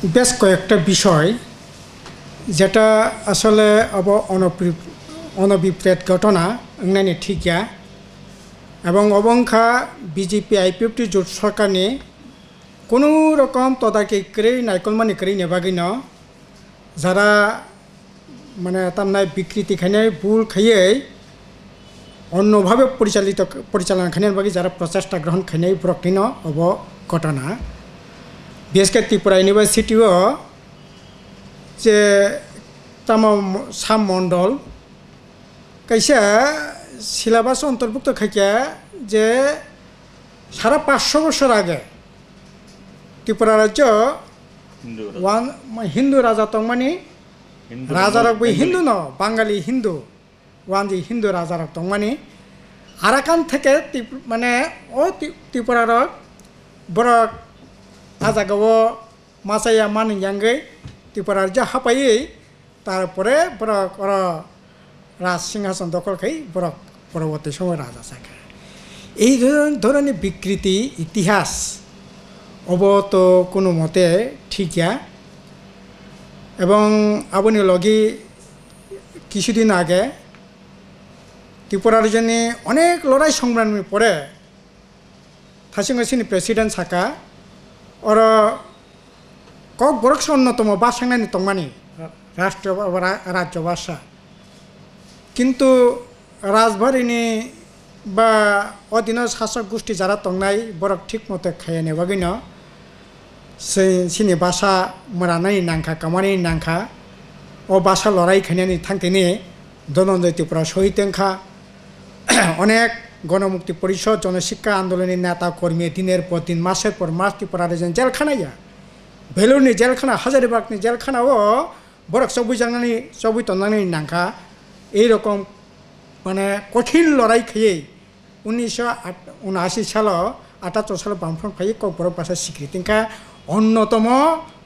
বেশ কয়েকটা বিষয় যেটা আসলে অনভিপ্রেত ঘটনা নানি ঠিকা এবং অবংখা বিজেপি আইপিএফটি জোট সরকার নিয়ে কোনো রকম তদারকি করে নাইকলমানি করে নেবাগিন যারা মানে তার বিকৃতি খাইনে ভুল খাইয়ে অন্যভাবে পরিচালনা খাইনের বাকি যারা প্রচেষ্টা গ্রহণ খাইনে ব্রক্তিন অব ঘটনা বিশেষ করে ত্রিপুরা ইউনিভার্সিটিও যে তাম সাম মণ্ডল কাইসা সিলেবাস অন্তর্ভুক্ত খাইয়া যে সারা 500 বছর আগে ত্রিপুরা রাজ্য হিন্দু রাজা তংমানি রাজারক বই হিন্দু ন বাঙালি হিন্দু ওয়ানজি হিন্দু রাজারক তংমানি আরাকান থেকে মানে ও ত্রিপুরার বড় আজাগাও মাসাইয়া মানিয়াঙ্গै ত্রিপুরা রাজ্য হাপাই তারপরে বড় রাজ সিংহাসন দখল খাই বড় পরবর্তী সময় রাজা সাখা এই ধরনের বিকৃতি ইতিহাস অবত কোনো মতে ঠিকিয়া এবং আপনি লগি কিছুদিন আগে ত্রিপুরার জন্য অনেক লড়াই সংগ্রামের পরে থাসিংসিনি প্রেসিডেন্ট সাকা ওর কক বরকস অন্যতম বাসাংনানি তংমানি রাজ্য ভাষা কিন্তু রাজবাড়িনি বা অধীন শাসক গোষ্ঠী যারা তংনাই বরক ঠিক মতো খাইয়ে নেবাগিন সিনি বাসা মোরানানি নাংখা কামানি নাংখা ও বাসা লড়াই খাইনানি থাকতেনি ধনঞ্জয় ত্রিপুরা শহীদ তেংখা অনেক গণমুক্তি পরিষদ জনশিক্ষা আন্দোলনের নেতা কর্মী দিনের পর দিন মাসের পর মাস ত্রিপুরা রেজেন জেলখানাইয়া ভেলুরনি জেলখানা হাজারিবাগনি জেলখানাও বরক চবুই তন্নানি নাংখা এইরকম মানে কঠিন লড়াই খেয়ে 1979 সাল 78 সাল বামফ্রন্ট ফাই কক বরক ভাষা স্বীকৃতিকা অন্যতম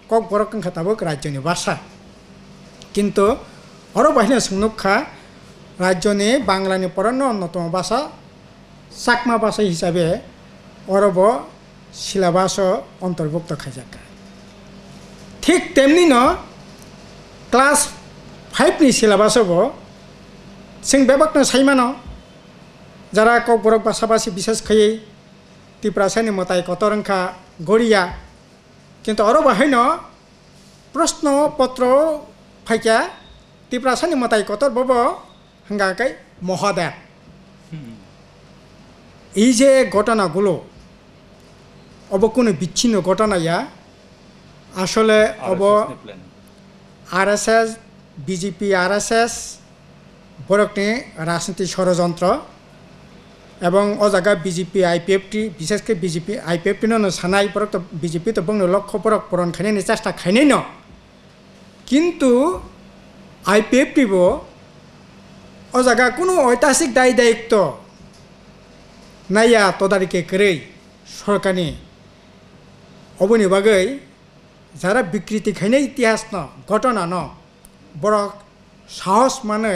কক বরক খাতাবক রাজ্যনি ভাষা কিন্তু আরও বাহিনী সংরক্ষা রাজ্যনি বাংলানি পরান্ন অন্যতম ভাষা চাকমা ভাষা হিসাবে অরব সিলেবাস অন্তর্ভুক্ত খাইজাকা ঠিক তেমনি ক্লাস 5 সিলেবাসব जों बेबाक्नो साइमानो যারা কক বরক ভাষাভাষী বিশেষ খাইয়ে ত্রিপুরাসানি মতাই কতরংখা গড়িয়া কিন্তু আরও বাহাইন প্রশ্নপত্র ফাইকা ত্রিপুরাসানি মতাই কতর বব হাঙ্গাকাই মহাদেব এই যে ঘটনাগুলো অব কোনো বিচ্ছিন্ন ঘটনাইয়া আসলে অব আরএসএস বিজেপি আরএসএস বরকনি রাজনীতি ষড়যন্ত্র এবং অজাগা বিজেপি আইপিএফটি বিশেষ করে বিজেপি আইপিএফটি সানাই বরক তো বিজেপি তো বংনো লক্ষ্য বরক পূরণ খাইনি চেষ্টা খাইনি কিন্তু আইপিএফটিব অজাগা কোনো ঐতিহাসিক দায়ী দায়িত্ব নাইয়া তদারকি করে সরকারনি অবনি বাগৈ যারা বিকৃতি খাইনি ইতিহাস ঘটনা বরক সাহস মানে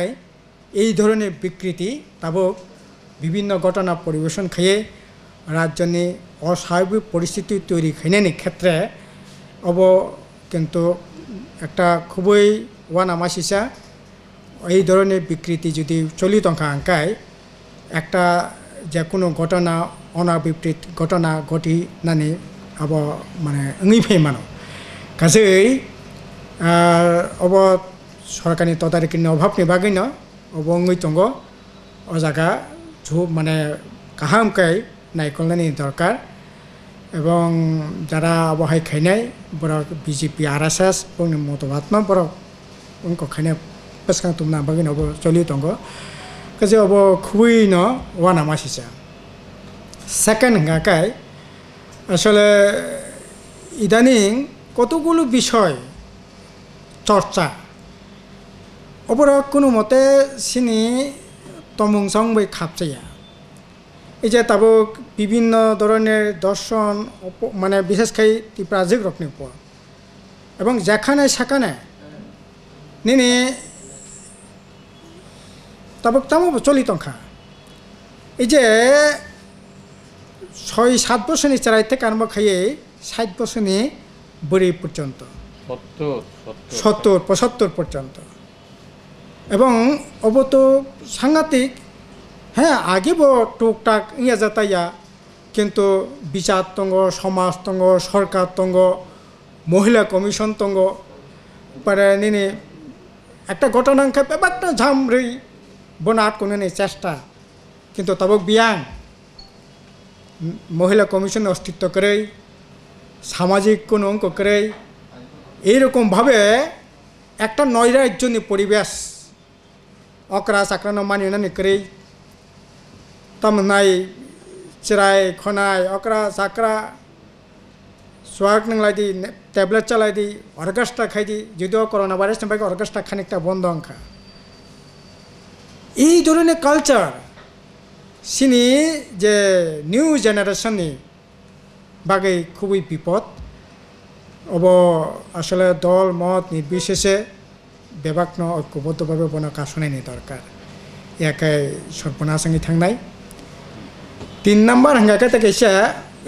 এই ধরনের বিকৃতি তাবক বিভিন্ন ঘটনা পরিবেশন খাইয়ে রাজ্যনি অস্বাভাবিক পরিস্থিতি তৈরি খাইনানি ক্ষেত্রে অব কিন্তু একটা খুবই ওয়ানামাসিসা এই ধরনের বিকৃতি যদি চলিত আঙ্কায় একটা যে কোনো ঘটনা অনাবিপরীত ঘটনা ঘটি নানি আব মানে ওই মানো কাজেই অব সরকারি তদারকির অভাবনি বাগৈ অবঙ্গই দङ ও জায়গা মানে কাহামকাই নাইকলনানি দরকার এবং যারা আবহাই খাইনাই বরক বিজেপি আরএসএস বংনি মতবাদ বরক উনকো খাইনাই পেসকাং তুমনা বাগৈ অব চলি দङ কাজে অব খুবই ওয়ানামাসিসা সেকেন্ড হাঙ্গাকাই আসলে ইদানিং কতগুলো বিষয় চর্চা অপরা কোনো মতে সিনি তমংসং বই খাপচাইয়া এই যে তাবক বিভিন্ন ধরনের দর্শন মানে বিশেষ করে ত্রিপ্রাজিক রকনি পর এবং যেখানে সেখানে নিনি তাবক তামো চলিতংখা এই যে 6-7 বছরনি চারাই থেকে আরম্ভ খাইয়ে 60 বছরনি বড়ি পর্যন্ত 70-75 পর্যন্ত এবং অব তো সাংঘাতিক হ্যাঁ আগে টুকটাক ইয়া যাতাইয়া কিন্তু বিচার তঙ্গ সমাজ তঙ্গ সরকার তঙ্গ মহিলা কমিশন তঙ্গ পরে নিনে একটা ঘটনাঙ্কা ব্যাপারটা ঝামরই বনাট কোনো চেষ্টা কিন্তু তবে বিয়াং মহিলা কমিশন অস্তিত্ব করে সামাজিক কোনো অঙ্ক করে এইরকমভাবে একটা নৈরাজ্যনী পরিবেশ অকরা চাকরানো মানিনানি করে তামনাই চিরাই খনাই অকরা চাকরা সোয়াগ নাংলাইদি ট্যাবলেট চালাইদি অর্গাস্ট্রা খাইদি যদিও করোনা ভাইরাস নিয়ে অর্গাস্ট্রা খানিকটা বন্ধ অঙ্কা এই ধরনের কালচার সিনি যে নিউ জেনারেশননি বাগে খুবই বিপদ অব আসলে দল মত নির্বিশেষে বেবাক্ন ঐক্যবদ্ধভাবে বনা কাশনাইনি দরকার একাই সর্বনাশাঙ্গি থাকনাই 3 নম্বর হাঙ্গাকে থেকে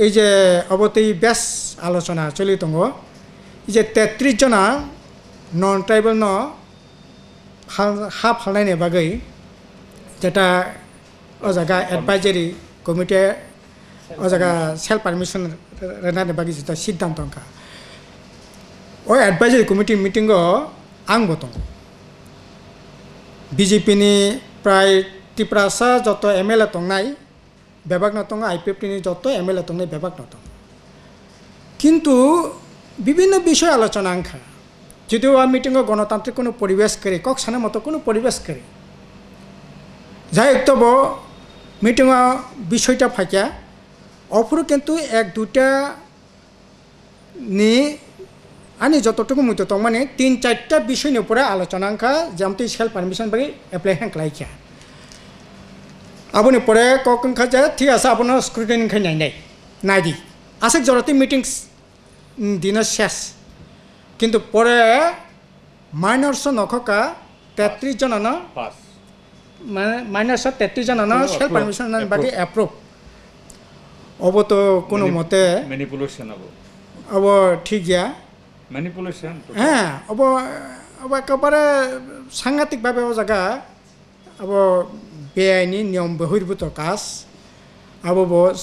এই যে অবতই বেশ আলোচনা চলি দङ এই যে 33 জনা নন ট্রাইবেল ন হা ফালनायनि বাগै যেটা ও জায়গা অ্যাডভাইজারি কমিটি ও জায়গা সেলফ পারমিশন রেনাनि বাগै যেটা সিদ্ধান্ত অঙ্কা ওই অ্যাডভাইজারি কমিটি মিটিং आंबो दङ বিজেপি नि প্রায় ত্রিপুরাসা যত এমএলএ দंनाय बेबाग न दङ आईपीएफटी नि যত एमएलए दंनाय बेबाग न दङ কিন্তু বিভিন্ন বিষয় আলোচনা আঙ্খা যদিও মিটিং গণতান্ত্রিক কোনো পরিবেশ করে কক সানের মতো কোনো পরিবেশ করে যাই তব মিটিং বিষয়টা ফাঁকিয়া অপর কিন্তু 1-2টা নি আনি যতটুকু মতো তো মানে 3-4টা বিষয়ের উপরে আলোচনা আঙ্খা যেমন সেলফ পারমিশন বাকি এপ্লাই হ্যাঁ লাইকা আপনি পরে কখন খাজা ঠিক আছে আপনার স্ক্রুটিনি খাই নাই নাই দি আসে জরতে মিটিংস দিন শেষ কিন্তু পরে মাইনর্স নখকা 33 জন না মানে মাইনর্স 33 জন না সেলফ পারমিশন বাকি অ্যাপ্রুভ অব তো কোনো মতে ম্যানিপুলেশন অব ঠিক গিয়া ম্যানিপুলেশন হ্যাঁ অব একেবারে সাংঘাতিকভাবে ও জায়গা अब बेआईनी नियम बहिर्भूत काज अब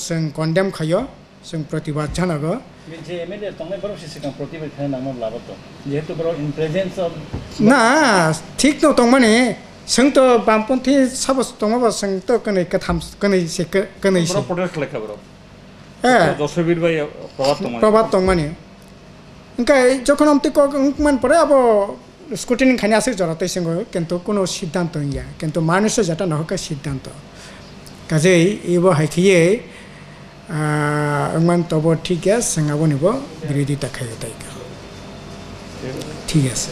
जों कन्डेम खायो जों प्रतिबाद जानांगौ ना ठीक न दं माने जोंथ' बामपन्थी साबस दङबा जोंथ' कनै कथाम कनैसे कनैसे प्रभात दं माने ओंखाय যখন আমতে মান পরে अब স্কুটিনি খানি আসে জড়াতে সঙ্গে কিন্তু কোনো সিদ্ধান্ত ইয়া কিন্তু মানুষের যেটা নহকা সিদ্ধান্ত কাজেই এইব হাইখিয়ে মান তব ঠিক আছে সঙ্গাব নিব বিরোধিতা খাইয়ে তাই ঠিক আছে